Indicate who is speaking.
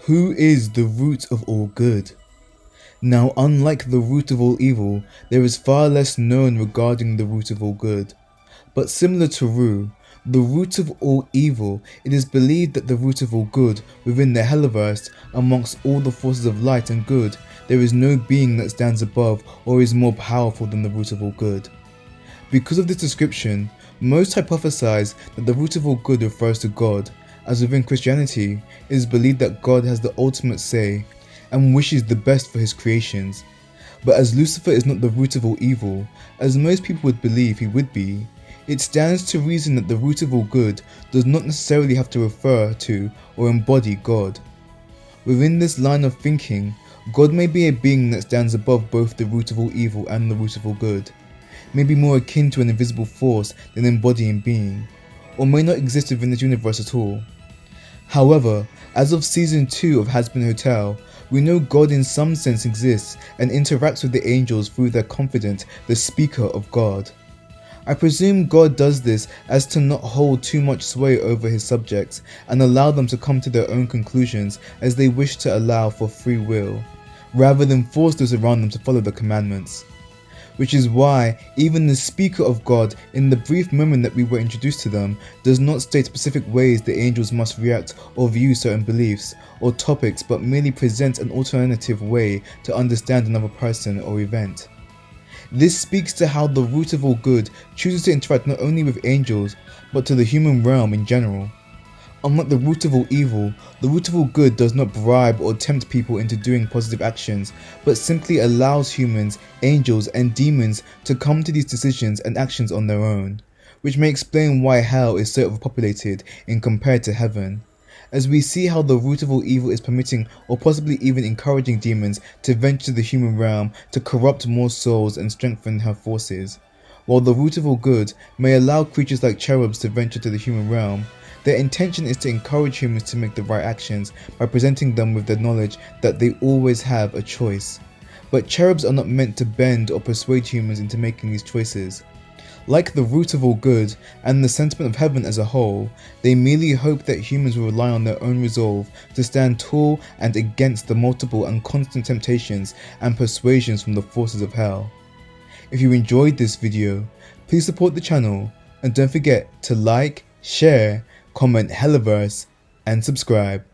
Speaker 1: Who is the root of all good? Now, unlike the root of all evil, there is far less known regarding the root of all good. But similar to Ru, the root of all evil, it is believed that the root of all good within the Helliverse, amongst all the forces of light and good, there is no being that stands above or is more powerful than the root of all good. Because of this description, most hypothesize that the root of all good refers to God, as within Christianity, it is believed that God has the ultimate say and wishes the best for his creations. But as Lucifer is not the root of all evil, as most people would believe he would be, it stands to reason that the root of all good does not necessarily have to refer to or embody God. Within this line of thinking, God may be a being that stands above both the root of all evil and the root of all good, may be more akin to an invisible force than embodying being, or may not exist within this universe at all. However, as of Season 2 of Hazbin Hotel, we know God in some sense exists and interacts with the angels through their confidant, the Speaker of God. I presume God does this as to not hold too much sway over his subjects and allow them to come to their own conclusions as they wish to allow for free will, rather than force those around them to follow the commandments. Which is why even the Speaker of God, in the brief moment that we were introduced to them, does not state specific ways the angels must react or view certain beliefs or topics, but merely presents an alternative way to understand another person or event. This speaks to how the root of all good chooses to interact not only with angels, but to the human realm in general. Unlike the root of all evil, the root of all good does not bribe or tempt people into doing positive actions, but simply allows humans, angels, and demons to come to these decisions and actions on their own, which may explain why hell is so overpopulated in compared to heaven, as we see how the root of all evil is permitting or possibly even encouraging demons to venture to the human realm to corrupt more souls and strengthen her forces, while the root of all good may allow creatures like cherubs to venture to the human realm. Their intention is to encourage humans to make the right actions by presenting them with the knowledge that they always have a choice. But cherubs are not meant to bend or persuade humans into making these choices. Like the root of all good and the sentiment of heaven as a whole, they merely hope that humans will rely on their own resolve to stand tall and against the multiple and constant temptations and persuasions from the forces of hell. If you enjoyed this video, please support the channel and don't forget to like, share, comment Helliverse, and subscribe.